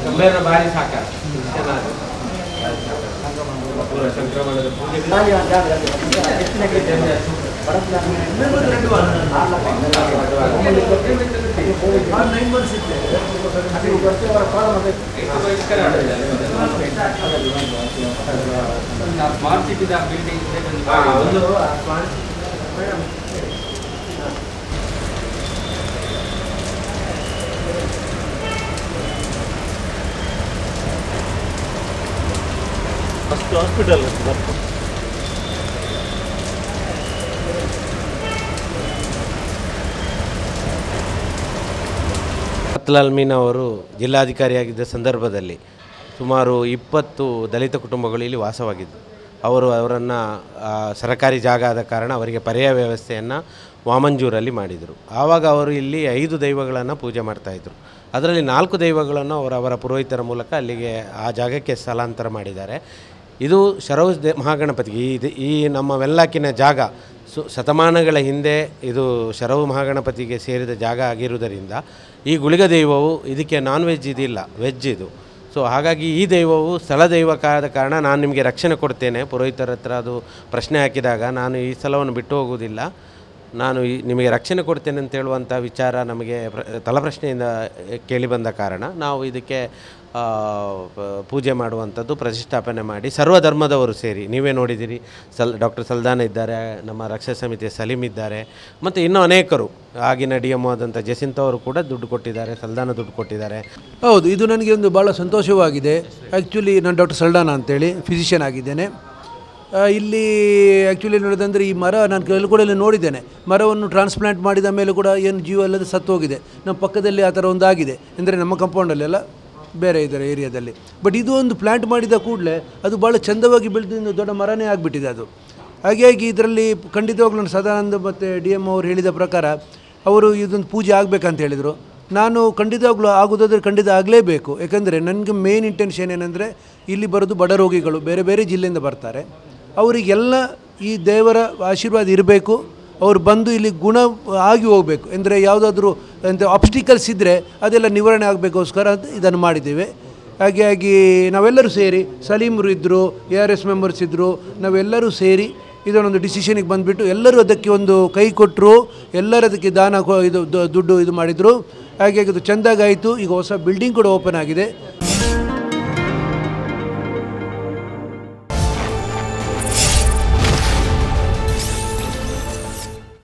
ಗಂಭೀರ ಭಾರಿ ಸಾಕಾರ ಸಂಕ್ರಮಣದ ಸ್ಮಾರ್ಟ್ ಸಿಟಿ ಬಿಲ್ಡಿಂಗ್ ಹಾಸ್ಪಿಟಲ್ ರತ್ಲಾಲ್ ಮೀನಾ ಅವರು ಜಿಲ್ಲಾಧಿಕಾರಿಯಾಗಿದ್ದ ಸಂದರ್ಭದಲ್ಲಿ ಸುಮಾರು 20 ದಲಿತ ಕುಟುಂಬಗಳು ಇಲ್ಲಿ ವಾಸವಾಗಿದ್ದು ಅವರನ್ನು ಸರ್ಕಾರಿ ಜಾಗ ಆದ ಕಾರಣ ಅವರಿಗೆ ಪರ್ಯಾಯ ವ್ಯವಸ್ಥೆಯನ್ನು ವಾಮಂಜೂರಲ್ಲಿ ಮಾಡಿದರು. ಆವಾಗ ಅವರು ಇಲ್ಲಿ 5 ದೈವಗಳನ್ನು ಪೂಜೆ ಮಾಡ್ತಾಯಿದ್ರು. ಅದರಲ್ಲಿ 4 ದೈವಗಳನ್ನು ಅವರ ಪುರೋಹಿತರ ಮೂಲಕ ಅಲ್ಲಿಗೆ ಆ ಜಾಗಕ್ಕೆ ಸ್ಥಳಾಂತರ ಮಾಡಿದ್ದಾರೆ. ಇದು ಶರವು ಮಹಾಗಣಪತಿಗೆ ಈ ನಮ್ಮ ವೆಲ್ಲಾಕಿನ ಜಾಗ ಶತಮಾನಗಳ ಹಿಂದೆ ಇದು ಶರವು ಮಹಾಗಣಪತಿಗೆ ಸೇರಿದ ಜಾಗ ಆಗಿರುವುದರಿಂದ ಈ ಗುಳಿಗ ದೈವವು ಇದಕ್ಕೆ ನಾನ್ ವೆಜ್ ಇದಿಲ್ಲ, ವೆಜ್ ಇದು. ಸೊ ಹಾಗಾಗಿ ಈ ದೈವವು ಸ್ಥಳ ದೈವಕ್ಕಾದ ಕಾರಣ ನಾನು ನಿಮಗೆ ರಕ್ಷಣೆ ಕೊಡ್ತೇನೆ. ಪುರೋಹಿತರ ಹತ್ರ ಅದು ಪ್ರಶ್ನೆ ಹಾಕಿದಾಗ ನಾನು ಈ ಸ್ಥಳವನ್ನು ಬಿಟ್ಟು ಹೋಗುವುದಿಲ್ಲ, ನಾನು ನಿಮಗೆ ರಕ್ಷಣೆ ಕೊಡ್ತೇನೆ ಅಂತ ಹೇಳುವಂಥ ವಿಚಾರ ನಮಗೆ ತಲಪ್ರಶ್ನೆಯಿಂದ ಕೇಳಿಬಂದ ಕಾರಣ ನಾವು ಇದಕ್ಕೆ ಪೂಜೆ ಮಾಡುವಂಥದ್ದು, ಪ್ರತಿಷ್ಠಾಪನೆ ಮಾಡಿ ಸರ್ವಧರ್ಮದವರು ಸೇರಿ ನೀವೇ ನೋಡಿದ್ದೀರಿ. ಡಾಕ್ಟರ್ ಸಲ್ದಾನ ಇದ್ದಾರೆ, ನಮ್ಮ ರಕ್ಷಾ ಸಮಿತಿಯ ಸಲೀಮ್ ಇದ್ದಾರೆ, ಮತ್ತು ಇನ್ನೂ ಅನೇಕರು ಆಗಿನ ಡಿ ಎಮ್ ಆದಂಥ ಜಸಿಂತ್ ಅವರು ಕೂಡ ದುಡ್ಡು ಕೊಟ್ಟಿದ್ದಾರೆ, ಸಲ್ದಾನ ದುಡ್ಡು ಕೊಟ್ಟಿದ್ದಾರೆ. ಹೌದು, ಇದು ನನಗೆ ಒಂದು ಭಾಳ ಸಂತೋಷವಾಗಿದೆ. ಆ್ಯಕ್ಚುಲಿ ನಾನು ಡಾಕ್ಟರ್ ಸಲ್ದಾನ ಅಂತೇಳಿ ಫಿಸಿಷಿಯನ್ ಆಗಿದ್ದೇನೆ. ಇಲ್ಲಿ ಆ್ಯಕ್ಚುಲಿ ನೋಡೋದಂದರೆ ಈ ಮರ ನಾನು ಕೆಲವು ಕೂಡ ನೋಡಿದ್ದೇನೆ. ಮರವನ್ನು ಟ್ರಾನ್ಸ್ಪ್ಲಾಂಟ್ ಮಾಡಿದ ಮೇಲೆ ಕೂಡ ಏನು ಜೀವ ಅಲ್ಲದೆ ಸತ್ತು ಹೋಗಿದೆ. ನಮ್ಮ ಪಕ್ಕದಲ್ಲಿ ಆ ಥರ ಒಂದು ಆಗಿದೆ, ಅಂದರೆ ನಮ್ಮ ಕಂಪೌಂಡಲ್ಲೆಲ್ಲ ಬೇರೆ ಇದರ ಏರಿಯಾದಲ್ಲಿ. ಬಟ್ ಇದು ಒಂದು ಪ್ಲ್ಯಾಂಟ್ ಮಾಡಿದ ಕೂಡಲೇ ಅದು ಭಾಳ ಚಂದವಾಗಿ ಬೆಳೆದು ದೊಡ್ಡ ಮರನೇ ಆಗಿಬಿಟ್ಟಿದೆ ಅದು. ಹಾಗಾಗಿ ಇದರಲ್ಲಿ ಖಂಡಿತವಾಗ್ಲೂ ನಾನು ಸದಾನಂದ ಮತ್ತು ಡಿ ಎಮ್ ಅವರು ಹೇಳಿದ ಪ್ರಕಾರ ಅವರು ಇದೊಂದು ಪೂಜೆ ಆಗಬೇಕಂತ ಹೇಳಿದರು. ನಾನು ಖಂಡಿತವಾಗ್ಲೂ ಆಗೋದಾದರೆ ಖಂಡಿತ ಆಗಲೇಬೇಕು. ಯಾಕಂದರೆ ನನಗೆ ಮೇನ್ ಇಂಟೆನ್ಷನ್ ಏನಂದರೆ ಇಲ್ಲಿ ಬರೋದು ಬಡ ರೋಗಿಗಳು ಬೇರೆ ಬೇರೆ ಜಿಲ್ಲೆಯಿಂದ ಬರ್ತಾರೆ. ಅವರಿಗೆಲ್ಲ ಈ ದೇವರ ಆಶೀರ್ವಾದ ಇರಬೇಕು. ಅವರು ಬಂದು ಇಲ್ಲಿ ಗುಣ ಆಗಿ ಹೋಗಬೇಕು. ಅಂದರೆ ಯಾವುದಾದ್ರೂ ಅಂತ ಆಬ್ಸ್ಟಿಕಲ್ಸ್ ಇದ್ದರೆ ಅದೆಲ್ಲ ನಿವಾರಣೆ ಆಗಬೇಕೋಸ್ಕರ ಅಂತ ಇದನ್ನು ಮಾಡಿದ್ದೇವೆ. ಹಾಗಾಗಿ ನಾವೆಲ್ಲರೂ ಸೇರಿ, ಸಲೀಮರು ಇದ್ದರು, ARS ಮೆಂಬರ್ಸ್ ಇದ್ದರು, ನಾವೆಲ್ಲರೂ ಸೇರಿ ಇದನ್ನೊಂದು ಡಿಸಿಷನಿಗೆ ಬಂದುಬಿಟ್ಟು ಎಲ್ಲರೂ ಅದಕ್ಕೆ ಒಂದು ಕೈ ಕೊಟ್ಟರು. ಎಲ್ಲರೂ ಅದಕ್ಕೆ ದುಡ್ಡು ಇದು ಮಾಡಿದರು. ಹಾಗಾಗಿ ಅದು ಚೆಂದಾಗಾಯಿತು. ಈಗ ಹೊಸ ಬಿಲ್ಡಿಂಗ್ ಕೂಡ ಓಪನ್ ಆಗಿದೆ.